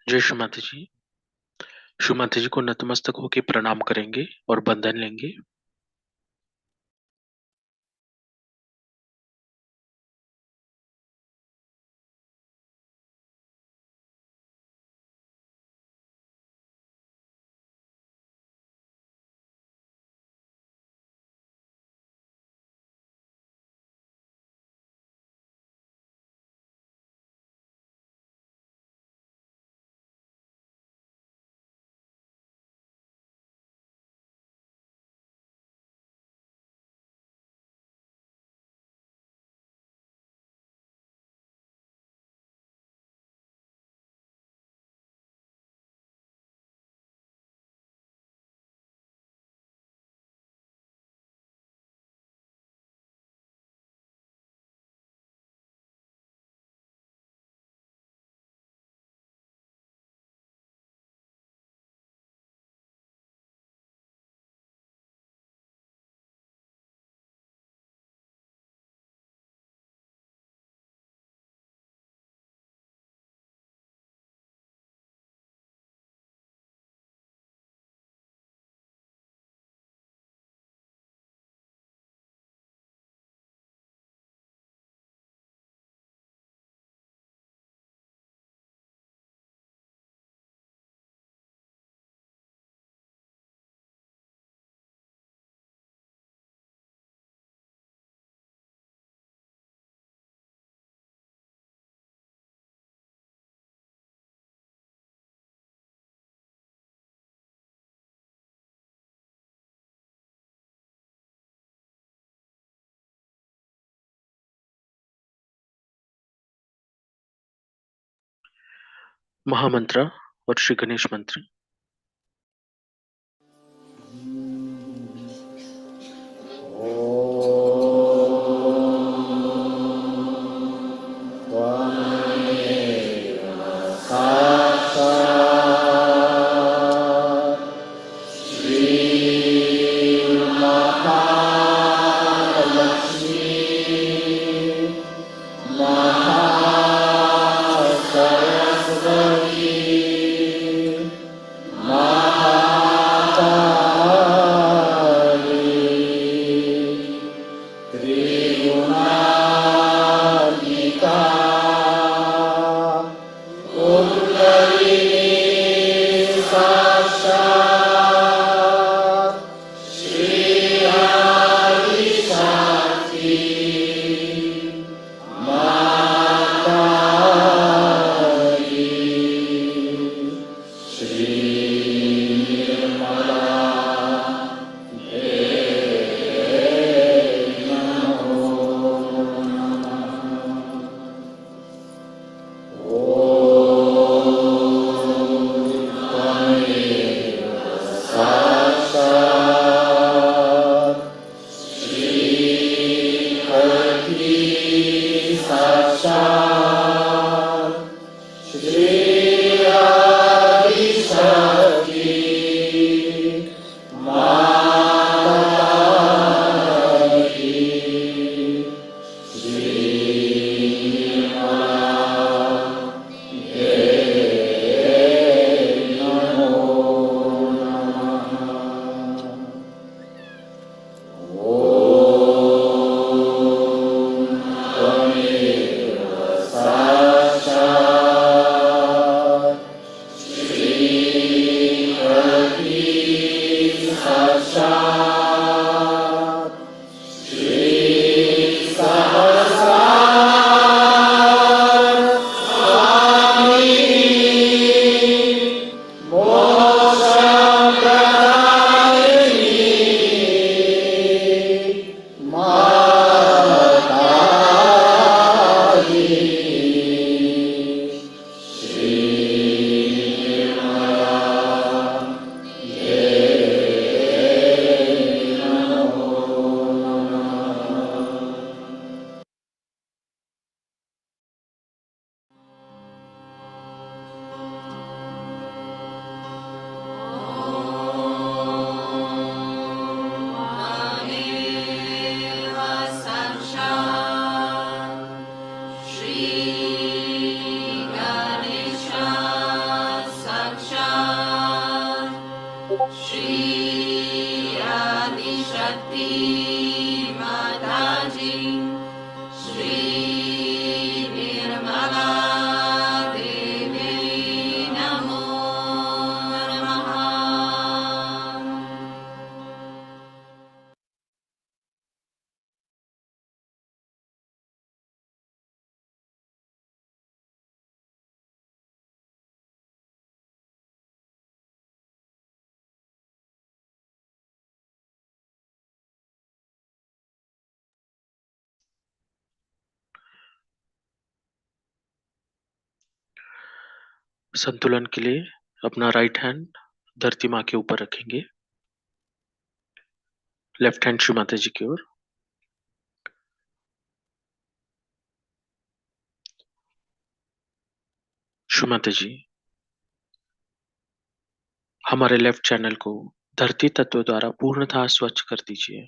जय श्री माता जी। श्री माता जी को नतमस्तक होके प्रणाम करेंगे और बंधन लेंगे। महामंत्र और श्री गणेश मंत्र। संतुलन के लिए अपना राइट हैंड धरती माँ के ऊपर रखेंगे, लेफ्ट हैंड श्री माता जी की ओर। श्री माता जी, हमारे लेफ्ट चैनल को धरती तत्व द्वारा पूर्णतः स्वच्छ कर दीजिए।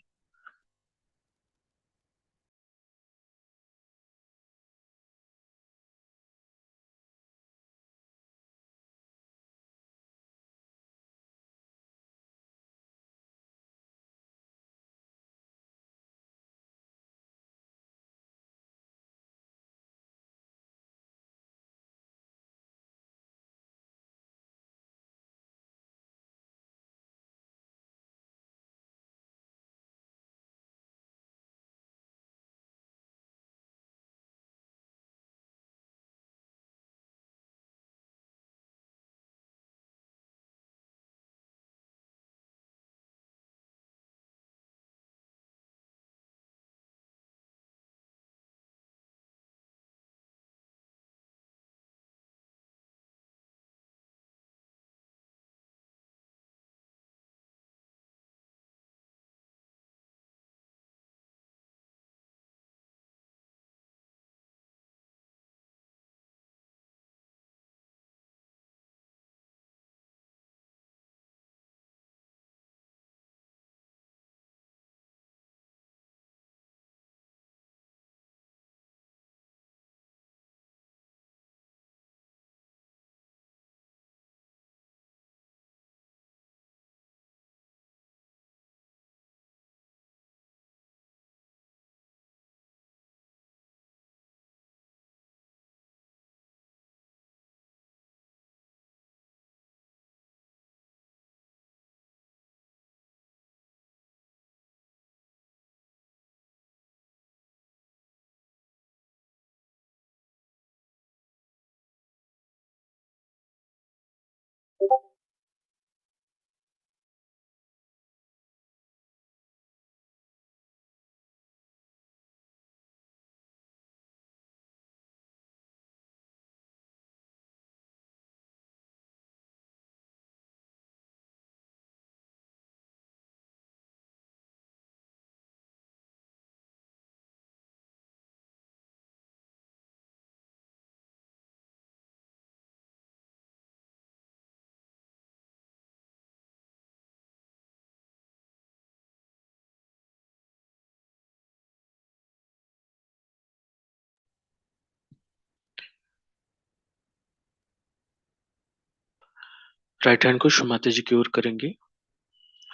राइट हैंड को श्री माता जी की ओर करेंगे,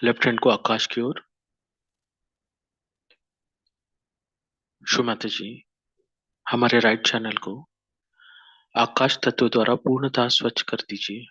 लेफ्ट हैंड को आकाश की ओर। श्री माता जी, हमारे राइट चैनल को आकाश तत्व द्वारा पूर्णतः स्वच्छ कर दीजिए।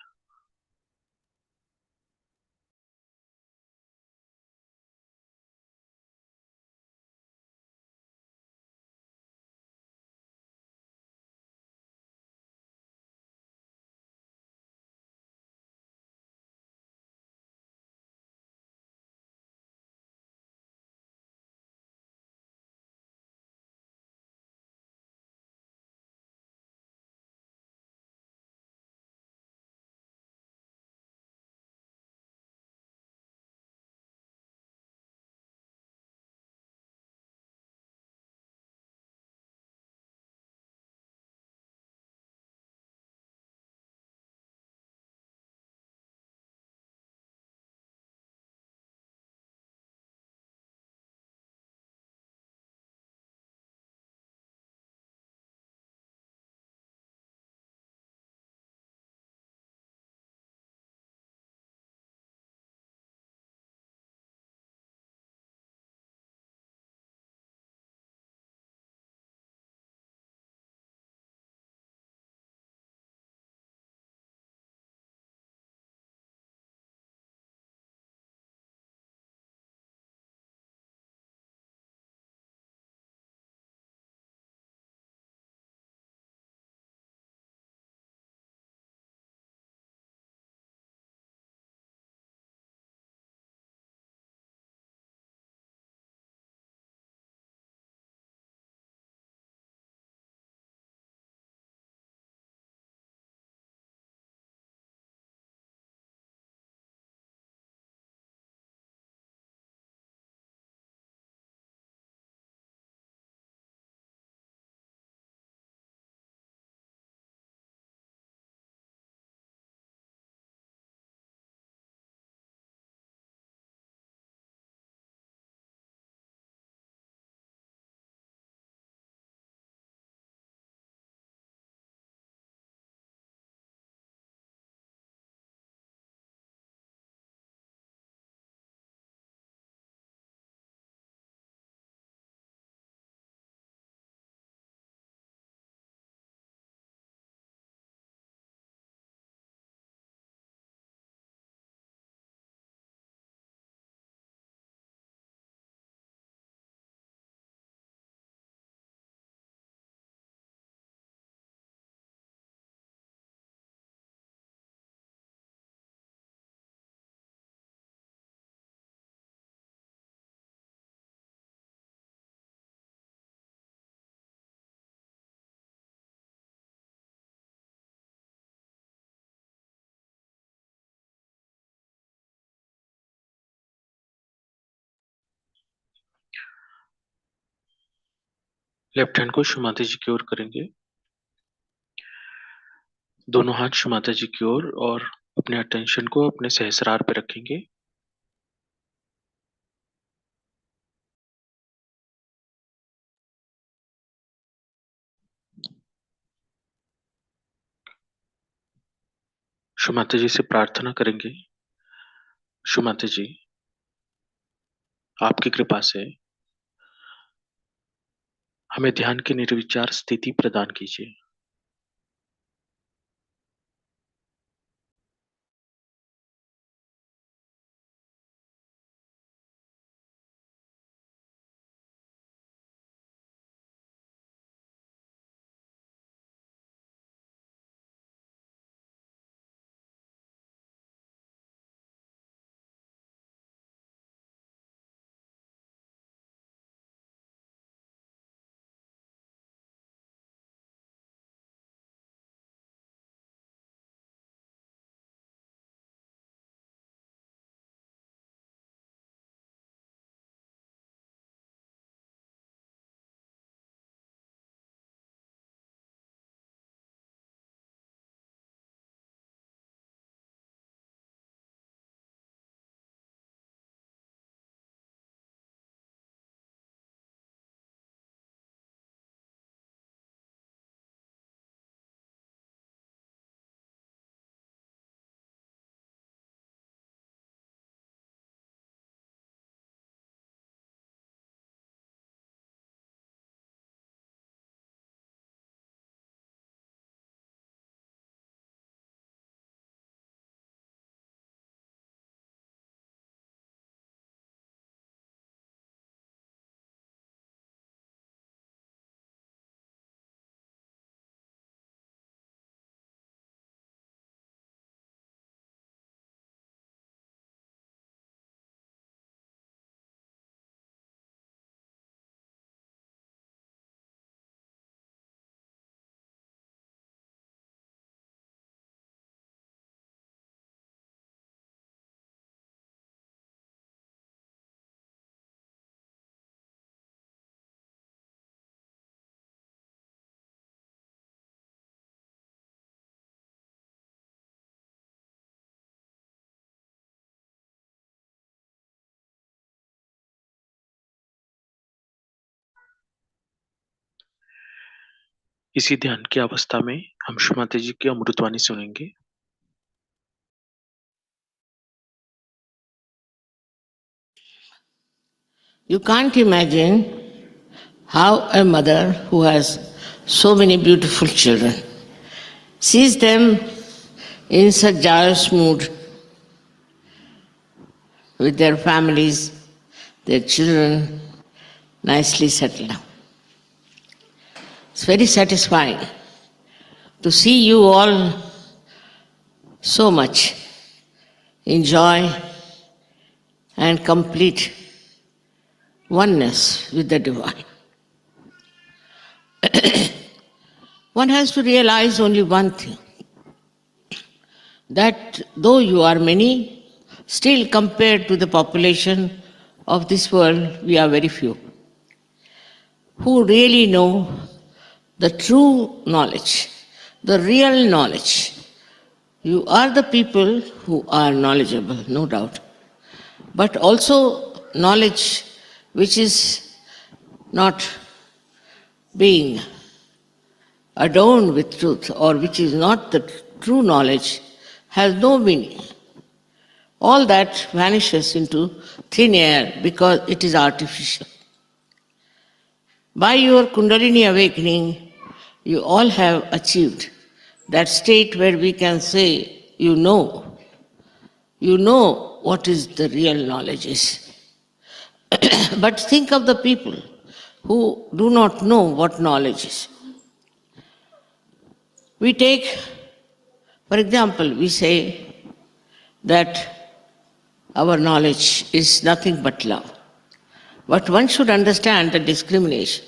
लेफ्ट हैंड को शुमाता जी की ओर करेंगे, दोनों हाथ शुमाता जी की ओर और अपने अटेंशन को अपने सहस्रार पे रखेंगे। शुमाता जी से प्रार्थना करेंगे, शुमाता जी आपकी कृपा से हमें ध्यान की निर्विचार स्थिति प्रदान कीजिए। इसी ध्यान की अवस्था में हम शुमाता जी की अमृतवाणी सुनेंगे। You can't imagine how a mother who has so many beautiful children sees them in such joyous mood with their families, their children nicely settled down. It's very satisfying to see you all so much in joy and complete oneness with the divine. One has to realize only one thing, that though you are many, still compared to the population of this world, we are very few who really know the true knowledge, the real knowledge. You are the people who are knowledgeable, no doubt, but also knowledge which is not being adorned with truth, or which is not the true knowledge, has no meaning. All that vanishes into thin air because it is artificial. By your Kundalini awakening, you all have achieved that state where we can say, you know what is the real knowledge is. But think of the people who do not know what knowledge is. We take, for example, we say that our knowledge is nothing but love. But one should understand the discrimination.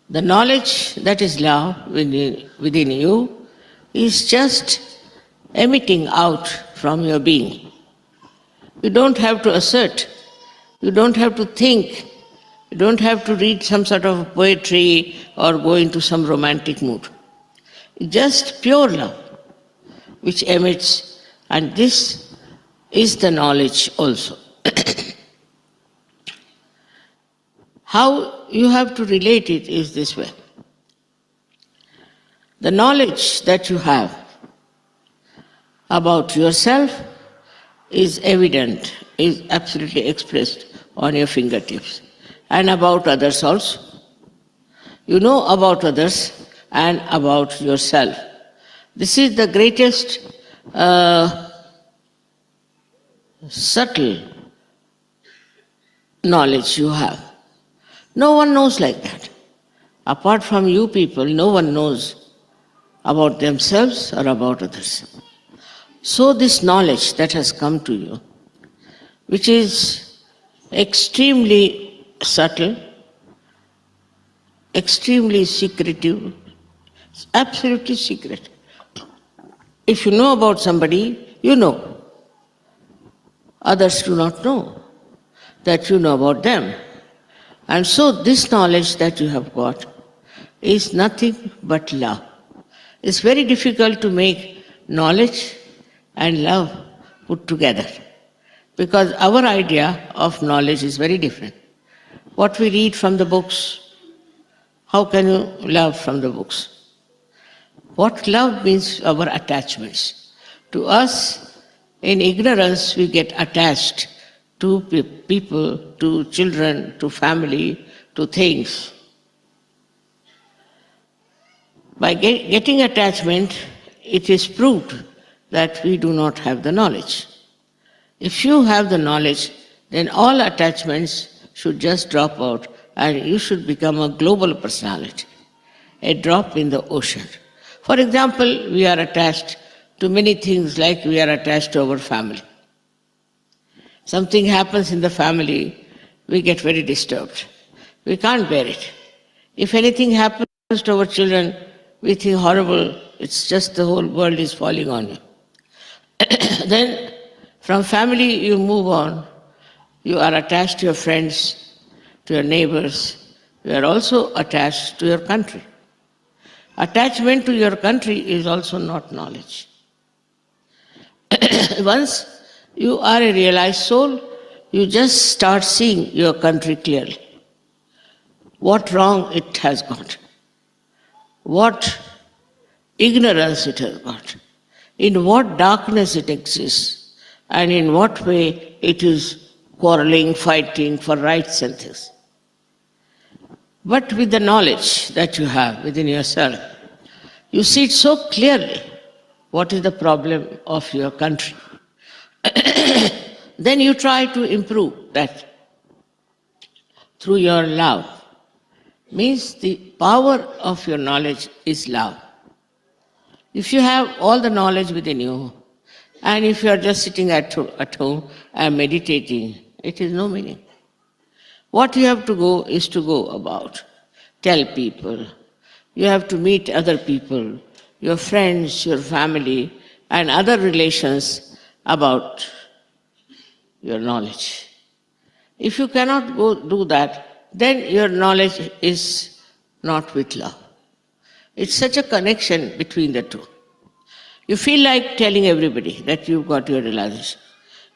The knowledge that is love within you is just emitting out from your being. You don't have to assert, you don't have to think, You don't have to read some sort of poetry or go into some romantic mood. Just pure love, which emits, and this is the knowledge also. How you have to relate it is this way. The knowledge that you have about yourself is evident, is absolutely expressed on your fingertips, and about others also. You know about others and about yourself. This is the greatest subtle knowledge you have. No one knows like that. Apart from you people, no one knows about themselves or about others. So this knowledge that has come to you, which is extremely subtle, extremely secretive, absolutely secret. If you know about somebody, you know. Others do not know that you know about them. And so this knowledge that you have got is nothing but love. It's very difficult to make knowledge and love put together, because our idea of knowledge is very different. What we read from the books, how can you love from the books? What love means, our attachments. To us, in ignorance, we get attached to people, to children, to family, to things. By getting attachment, it is proved that we do not have the knowledge. If you have the knowledge, then all attachments should just drop out and you should become a global personality, a drop in the ocean. For example, we are attached to many things, like we are attached to our family. Something happens in the family, we get very disturbed. We can't bear it. If anything happens to our children, we think horrible, it's just the whole world is falling on you. Then from family you move on, you are attached to your friends, to your neighbors, you are also attached to your country. Attachment to your country is also not knowledge. Once you are a realized soul, you just start seeing your country clearly. What wrong it has got, what ignorance it has got, in what darkness it exists, and in what way it is quarreling, fighting for rights and things. But with the knowledge that you have within yourself, you see it so clearly what is the problem of your country. Then you try to improve that through your love. Means the power of your knowledge is love. If you have all the knowledge within you, and if you are just sitting at home and meditating, it is no meaning. What you have to go is to go about, tell people. You have to meet other people, your friends, your family, and other relations about your knowledge. If you cannot go do that, then your knowledge is not with love. It's such a connection between the two. You feel like telling everybody that you've got your realization.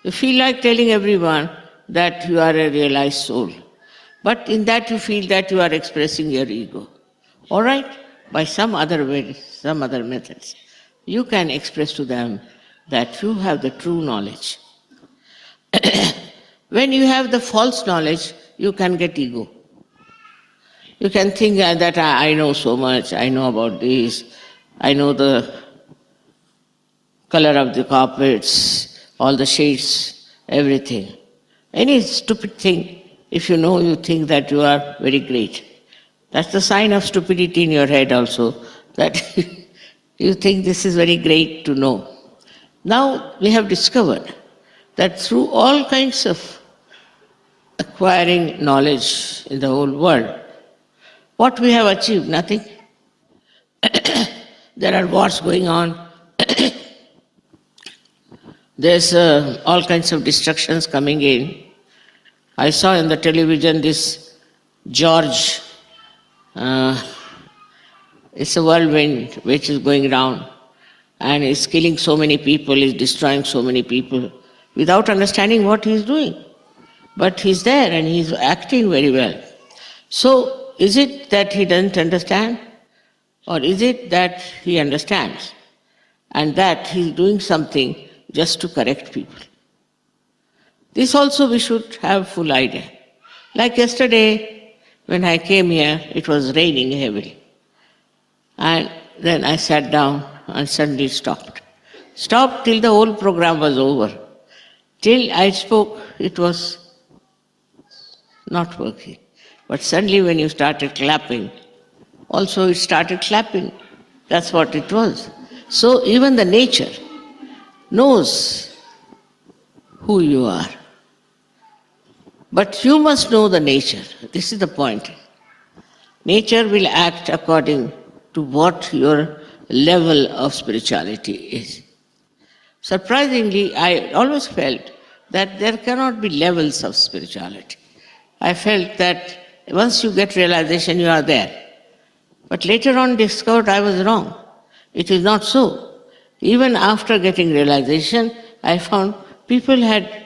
You feel like telling everyone that you are a realized soul. But in that you feel that you are expressing your ego. All right, by some other way, some other methods, you can express to them that you have the true knowledge. When you have the false knowledge, you can get ego. You can think that I know so much, I know about this, I know the color of the carpets, all the shades, everything. Any stupid thing, if you know, you think that you are very great. That's the sign of stupidity in your head also, that you think this is very great to know. Now we have discovered that through all kinds of acquiring knowledge in the whole world, what we have achieved? Nothing. There are wars going on. There's all kinds of destructions coming in. I saw in the television this George, uh, it's a whirlwind which is going round and is killing so many people, is destroying so many people without understanding what he is doing. But he's there and he's acting very well. So, is it that he doesn't understand? Or is it that he understands and that he's doing something just to correct people? This also we should have full idea. Like yesterday, when I came here, it was raining heavily. And then I sat down and suddenly it stopped. Stopped till the whole program was over. Till I spoke, it was not working. But suddenly when you started clapping, also it started clapping. That's what it was. So even the nature knows who you are. But you must know the nature. This is the point. Nature will act according to what your level of spirituality is. Surprisingly, I always felt that there cannot be levels of spirituality. I felt that once you get realization, you are there. But later on discovered I was wrong. It is not so. Even after getting realization, I found people had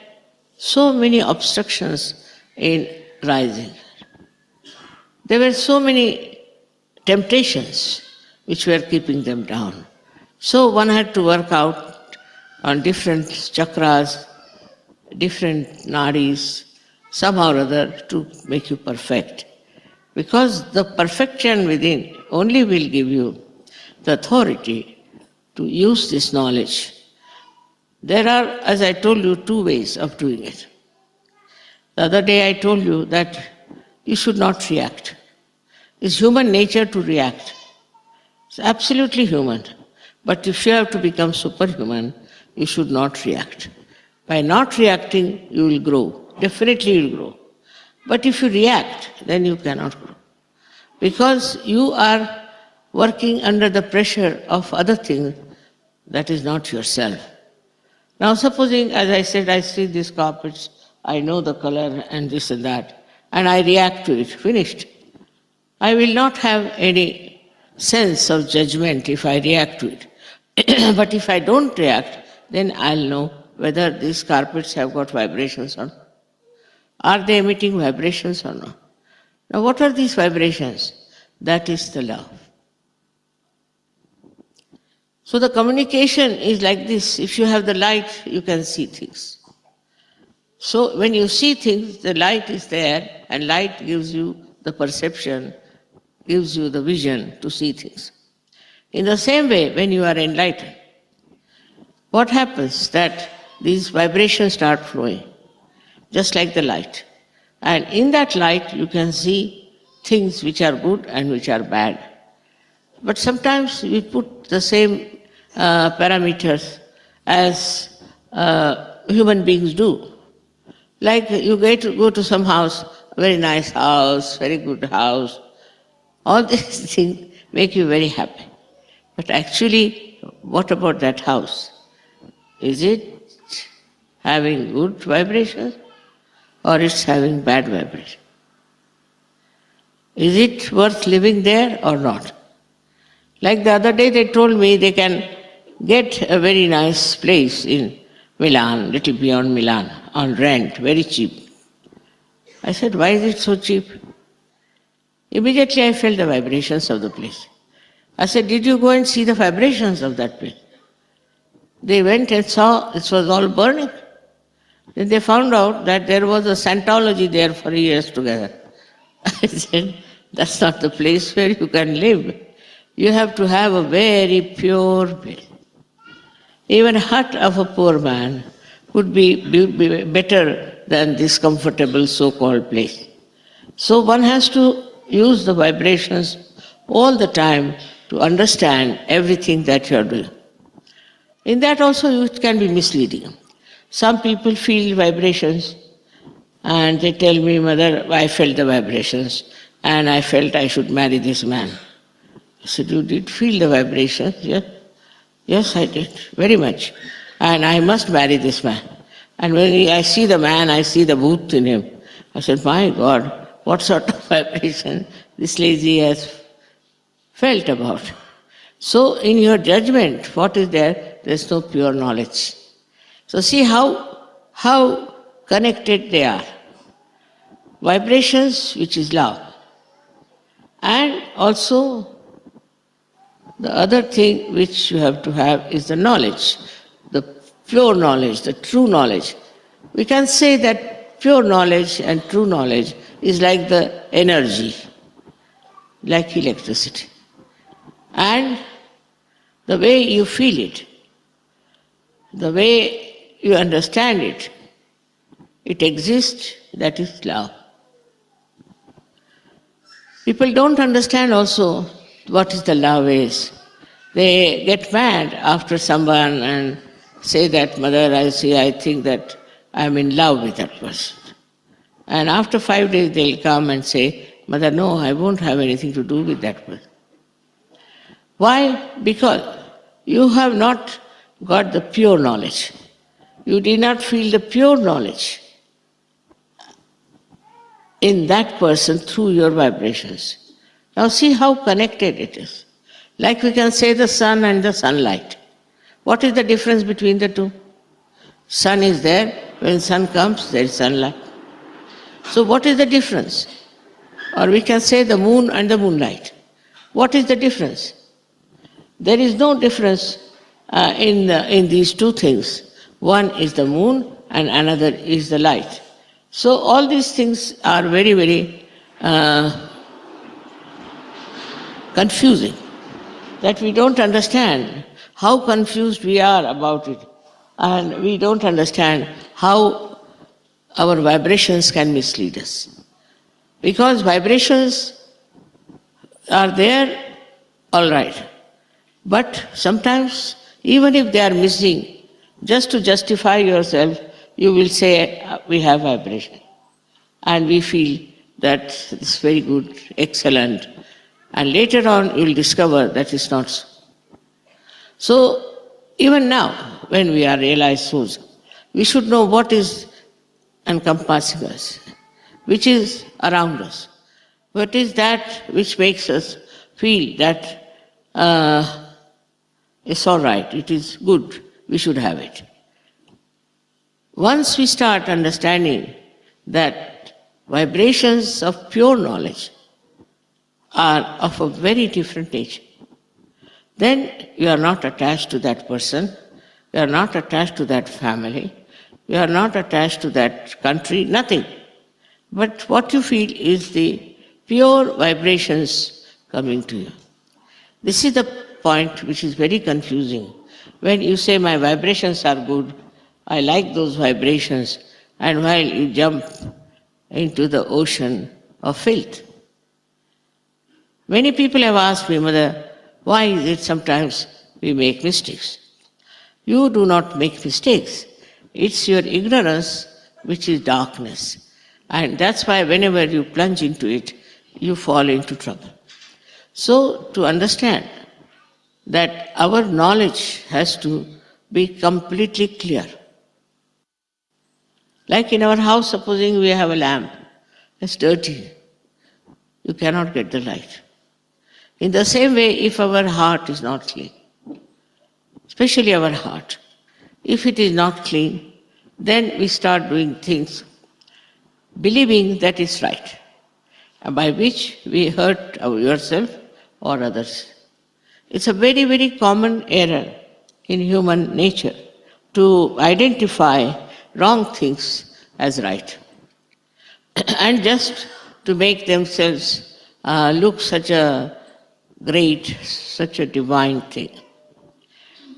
so many obstructions in rising. There were so many temptations which were keeping them down. So one had to work out on different chakras, different nadis, somehow or other to make you perfect. Because the perfection within only will give you the authority to use this knowledge. There are, as I told you, two ways of doing it. The other day I told you that you should not react. It's human nature to react. It's absolutely human. But if you have to become superhuman, you should not react. By not reacting, you will grow. Definitely you will grow. But if you react, then you cannot grow. Because you are working under the pressure of other things that is not yourself. Now supposing, as I said, I see these carpets, I know the color and this and that, and I react to it, finished. I will not have any sense of judgment if I react to it. But if I don't react, then I'll know whether these carpets have got vibrations or not. Are they emitting vibrations or not? Now what are these vibrations? That is the love. So the communication is like this. If you have the light, you can see things. So when you see things, the light is there, and light gives you the perception, gives you the vision to see things. In the same way, when you are enlightened, what happens? That these vibrations start flowing, just like the light. And in that light, you can see things which are good and which are bad. But sometimes we put the same parameters as human beings do. Like you go to some house, a very nice house, very good house. All these things make you very happy. But actually, what about that house? Is it having good vibrations or it's having bad vibrations? Is it worth living there or not? Like the other day they told me they can get a very nice place in Milan, little beyond Milan, on rent, very cheap. I said, why is it so cheap? Immediately I felt the vibrations of the place. I said, did you go and see the vibrations of that place? They went and saw it was all burning. Then they found out that there was a Scientology there for years together. I said, that's not the place where you can live. You have to have a very pure place. Even a hut of a poor man would be better than this comfortable so-called place. So one has to use the vibrations all the time to understand everything that you are doing. In that also it can be misleading. Some people feel vibrations and they tell me, Mother, I felt the vibrations and I felt I should marry this man. I said, you did feel the vibrations? Yes. Yes, I did, very much. And I must marry this man. And when I see the man, I see the bhut in him. I said, my God, what sort of vibration this lazy has felt about. So, in your judgment, what is there? There's no pure knowledge. So, see how connected they are. Vibrations, which is love, and also the other thing which you have to have is the knowledge, the pure knowledge, the true knowledge. We can say that pure knowledge and true knowledge is like the energy, like electricity. And the way you feel it, the way you understand it, it exists, that is love. People don't understand also what is the love is. They get mad after someone and say that, Mother, I think that I'm in love with that person. And after 5 days they'll come and say, Mother, no, I won't have anything to do with that person. Why? Because you have not got the pure knowledge. You did not feel the pure knowledge in that person through your vibrations. Now see how connected it is. Like we can say the sun and the sunlight. What is the difference between the two? Sun is there, when sun comes, there is sunlight. So what is the difference? Or we can say the moon and the moonlight. What is the difference? There is no difference in these two things. One is the moon and another is the light. So all these things are very, very confusing, that we don't understand how confused we are about it, and we don't understand how our vibrations can mislead us. Because vibrations are there, all right, but sometimes even if they are missing, just to justify yourself, you will say, we have vibration. And we feel that it's very good, excellent. And later on, you will discover that it's not so. So, even now, when we are realized souls, we should know what is encompassing us, which is around us. What is that which makes us feel that it's all right, it is good, we should have it. Once we start understanding that vibrations of pure knowledge are of a very different nature, then you are not attached to that person, you are not attached to that family, you are not attached to that country, nothing. But what you feel is the pure vibrations coming to you. This is the point which is very confusing. When you say, my vibrations are good, I like those vibrations, and while you jump into the ocean of filth. Many people have asked me, Mother, why is it sometimes we make mistakes? You do not make mistakes. It's your ignorance which is darkness. And that's why whenever you plunge into it, you fall into trouble. So to understand that our knowledge has to be completely clear. Like in our house, supposing we have a lamp, it's dirty, you cannot get the light. In the same way, if our heart is not clean, especially our heart, if it is not clean, then we start doing things believing that is right, and by which we hurt ourselves or others. It's a very, very common error in human nature to identify wrong things as right and just to make themselves look such a great, such a divine thing.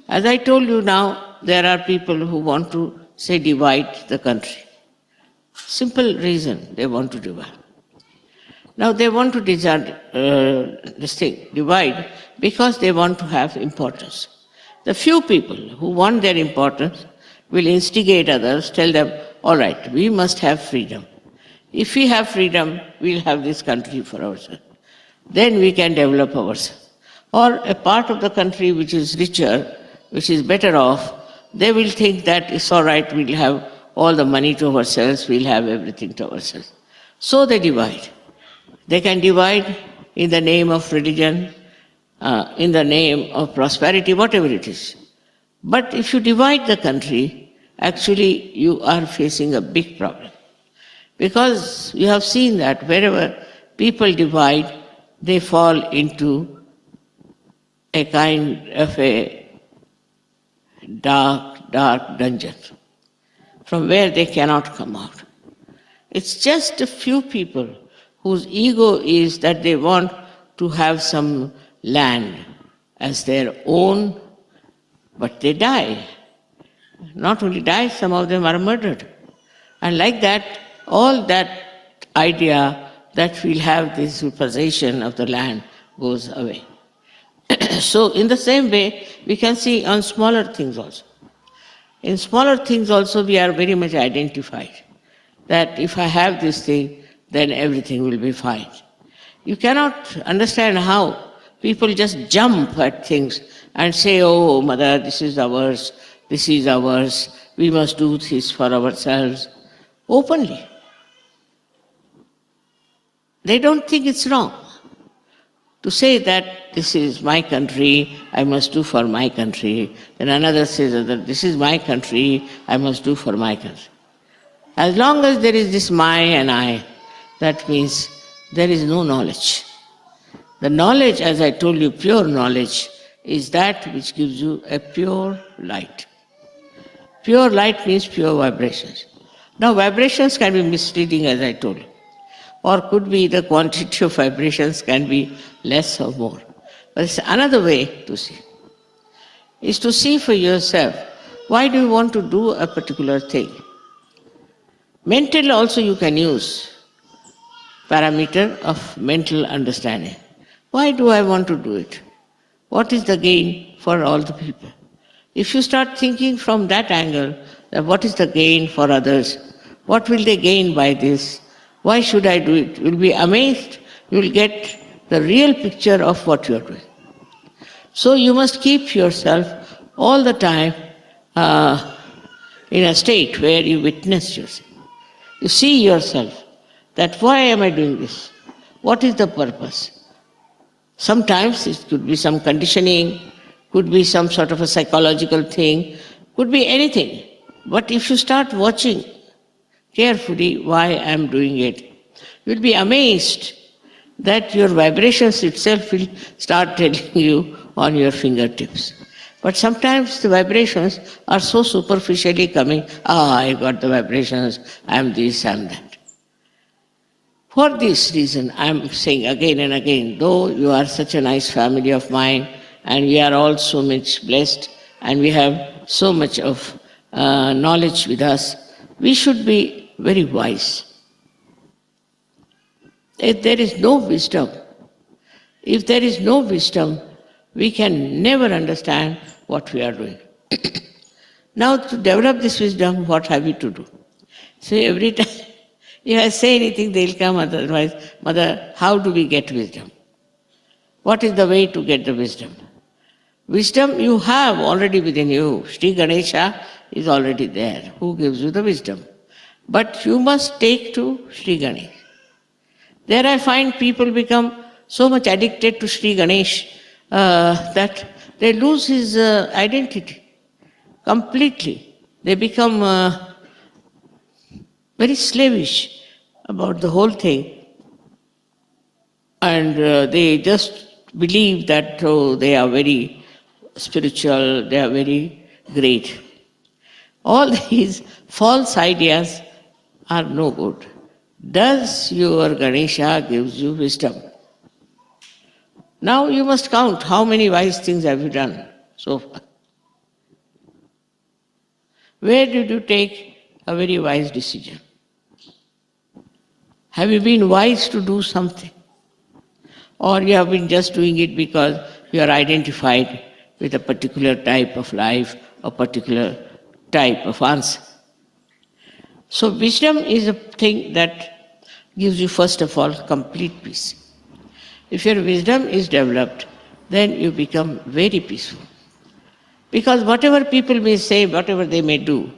As I told you now, there are people who want to say divide the country. Simple reason they want to divide. Now they want to divide because they want to have importance. The few people who want their importance will instigate others, tell them, all right, we must have freedom. If we have freedom, we'll have this country for ourselves. Then we can develop ourselves. Or a part of the country which is richer, which is better off, they will think that it's all right, we'll have all the money to ourselves, we'll have everything to ourselves. So they divide. They can divide in the name of religion, in the name of prosperity, whatever it is. But if you divide the country, actually you are facing a big problem. Because you have seen that wherever people divide, they fall into a kind of a dark, dark dungeon from where they cannot come out. It's just a few people whose ego is that they want to have some land as their own, but they die. Not only die, some of them are murdered. And like that, all that idea that we'll have this possession of the land goes away. So in the same way, we can see on smaller things also. In smaller things also we are very much identified that if I have this thing, then everything will be fine. You cannot understand how people just jump at things and say, oh, mother, this is ours, we must do this for ourselves, openly. They don't think it's wrong to say that this is my country, I must do for my country. Then another says that this is my country, I must do for my country. As long as there is this my and I, that means there is no knowledge. The knowledge, as I told you, pure knowledge, is that which gives you a pure light. Pure light means pure vibrations. Now vibrations can be misleading, as I told you, or could be the quantity of vibrations can be less or more. But it's another way to see. Is to see for yourself, why do you want to do a particular thing? Mental also you can use parameter of mental understanding. Why do I want to do it? What is the gain for all the people? If you start thinking from that angle, that what is the gain for others? What will they gain by this? Why should I do it? You'll be amazed. You'll get the real picture of what you're doing. So you must keep yourself all the time in a state where you witness yourself. You see yourself that why am I doing this? What is the purpose? Sometimes it could be some conditioning, could be some sort of a psychological thing, could be anything. But if you start watching carefully why I am doing it, you'll be amazed that your vibrations itself will start telling you on your fingertips. But sometimes the vibrations are so superficially coming, I got the vibrations, I am this, I am that. For this reason, I am saying again and again, though you are such a nice family of mine, and we are all so much blessed, and we have so much of knowledge with us, we should be very wise. If there is no wisdom, we can never understand what we are doing. Now to develop this wisdom, what have you to do? So every time if I say anything, they'll come otherwise, Mother, how do we get wisdom? What is the way to get the wisdom? Wisdom you have already within you. Sri Ganesha is already there, who gives you the wisdom. But you must take to Sri Ganesh. There I find people become so much addicted to Sri Ganesh that they lose his identity completely. They become very slavish about the whole thing, and they just believe that they are very spiritual, they are very great. All these false ideas are no good. Does your Ganesha gives you wisdom? Now you must count how many wise things have you done so far. Where did you take a very wise decision? Have you been wise to do something? Or you have been just doing it because you are identified with a particular type of life, a particular type of answer? So wisdom is a thing that gives you first of all complete peace. If your wisdom is developed, then you become very peaceful. Because whatever people may say, whatever they may do,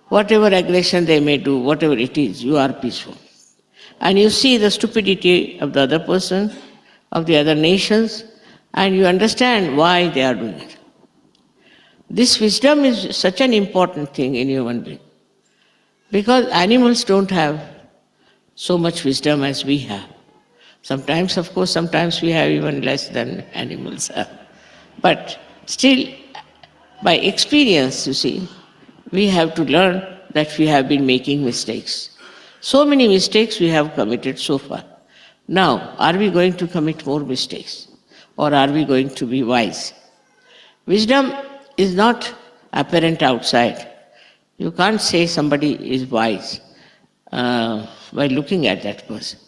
whatever aggression they may do, whatever it is, you are peaceful. and you see the stupidity of the other person, of the other nations, and you understand why they are doing it. This wisdom is such an important thing in human being because animals don't have so much wisdom as we have. Sometimes, of course, sometimes we have even less than animals have. But still, by experience, you see, we have to learn that we have been making mistakes. So many mistakes we have committed so far. Now, are we going to commit more mistakes? Or are we going to be wise? Wisdom is not apparent outside. You can't say somebody is wise by looking at that person.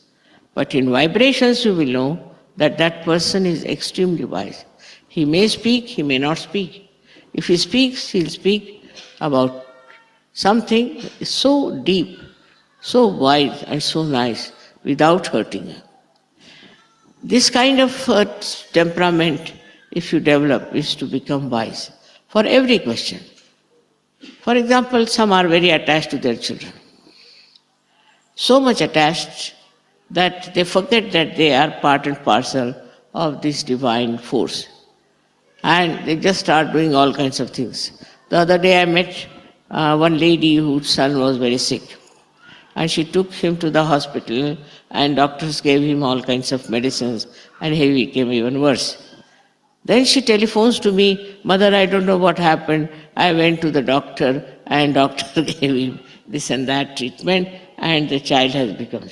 But in vibrations, you will know that that person is extremely wise. He may speak, he may not speak. If he speaks, he'll speak about something so deep, so wise, and so nice without hurting you. This kind of temperament, if you develop, is to become wise for every question. For example, some are very attached to their children. So much attached that they forget that they are part and parcel of this divine force. And they just start doing all kinds of things. The other day I met one lady whose son was very sick. And she took him to the hospital and doctors gave him all kinds of medicines and he became even worse. Then she telephones to me, "Mother, I don't know what happened. I went to the doctor and doctor gave him this and that treatment and the child has become..."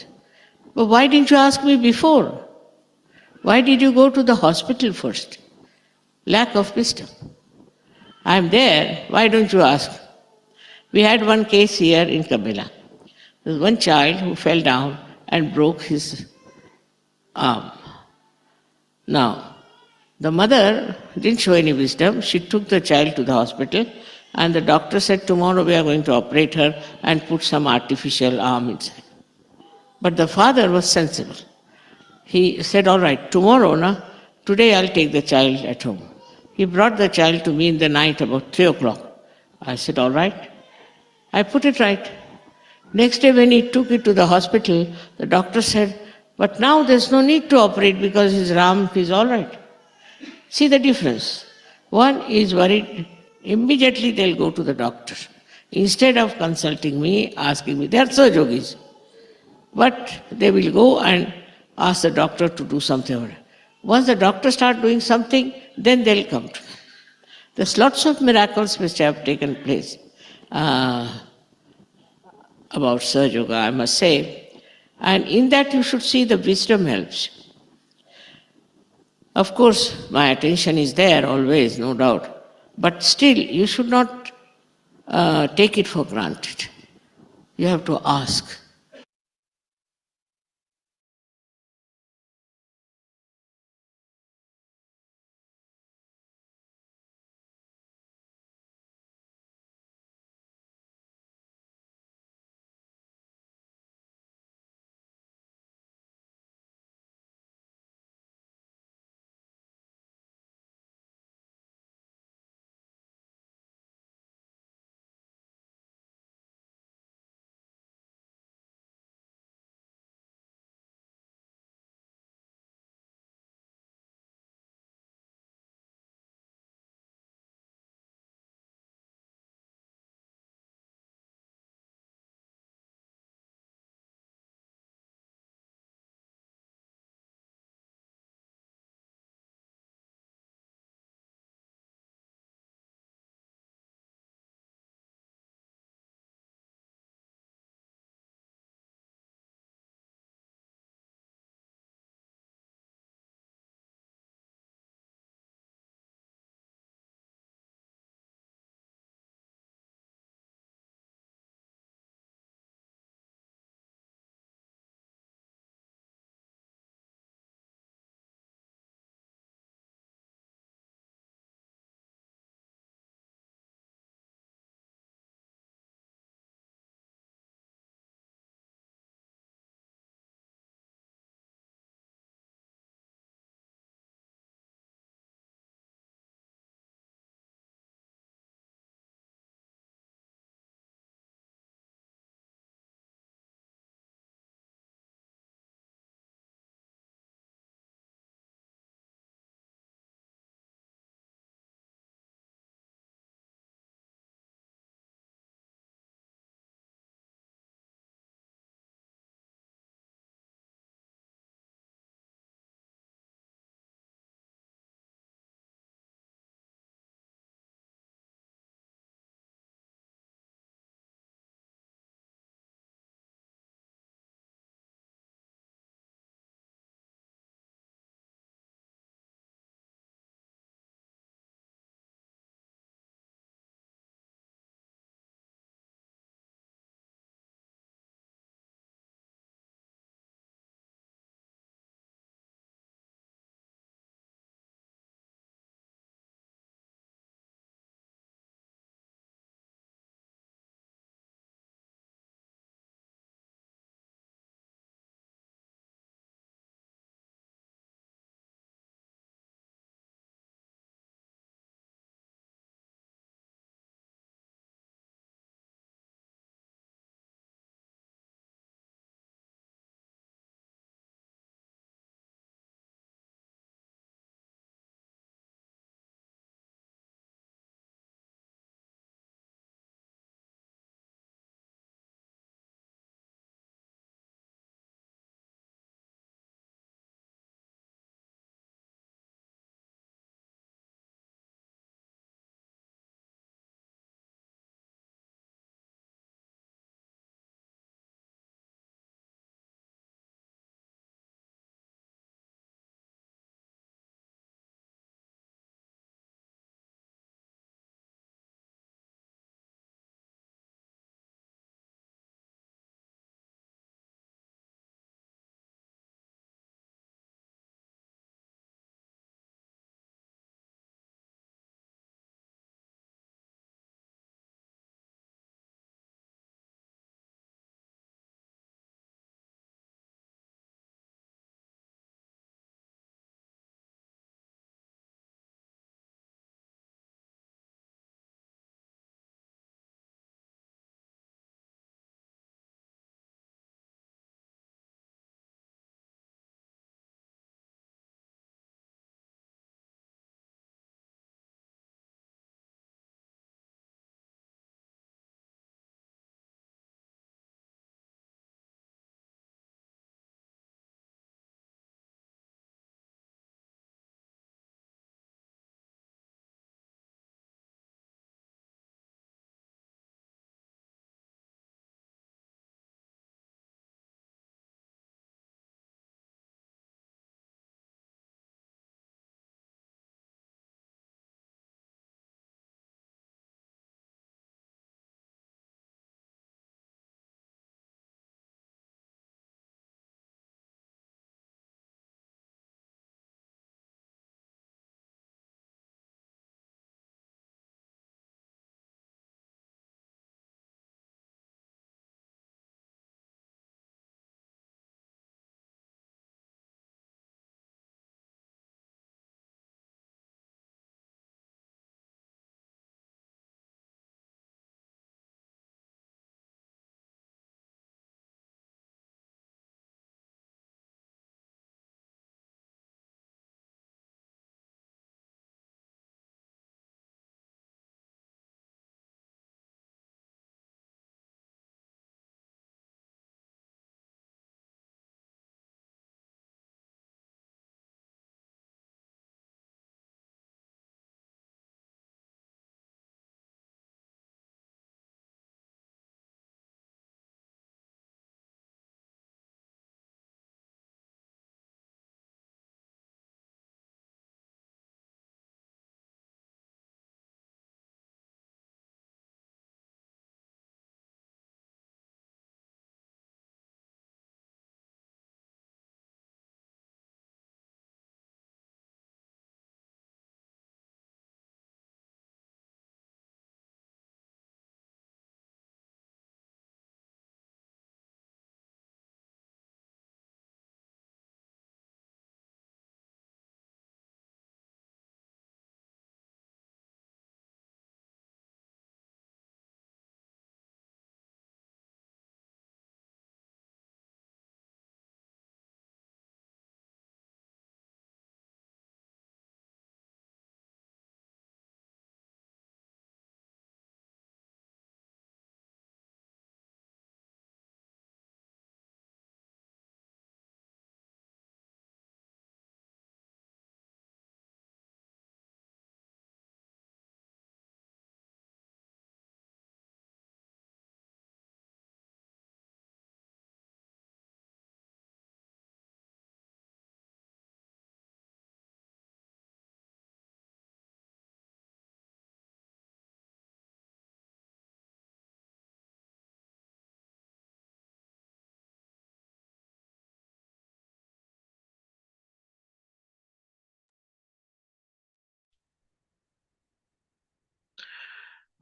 But why didn't you ask me before? Why did you go to the hospital first? Lack of wisdom. I'm there, why don't you ask? We had one case here in Cabella. There was one child who fell down and broke his arm. Now, the mother didn't show any wisdom. She took the child to the hospital and the doctor said, "Tomorrow we are going to operate her and put some artificial arm inside." But the father was sensible. He said, "All right, tomorrow, today I'll take the child at home." He brought the child to me in the night about 3 o'clock. I said, "All right." I put it right. Next day when he took it to the hospital, the doctor said, "But now there's no need to operate because his arm is all right." See the difference. One is worried, immediately they'll go to the doctor. Instead of consulting me, asking me, they are so yogis. But they will go and ask the doctor to do something. Once the doctor starts doing something, then they'll come to me. There's lots of miracles which have taken place about Sahaja Yoga, I must say. And in that you should see the wisdom helps. Of course, my attention is there always, no doubt. But still, you should not take it for granted. You have to ask.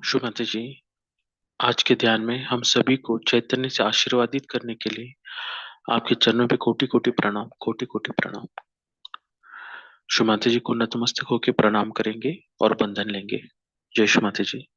Shrimati जी, आज के ध्यान में हम सभी को चैतन्य से आशीर्वादित करने के लिए आपके चरणों पे कोटि कोटि प्रणाम, कोटि कोटि प्रणाम। श्रीमती जी को नतमस्तक होकर प्रणाम करेंगे और बंधन लेंगे। जय श्रीमती जी।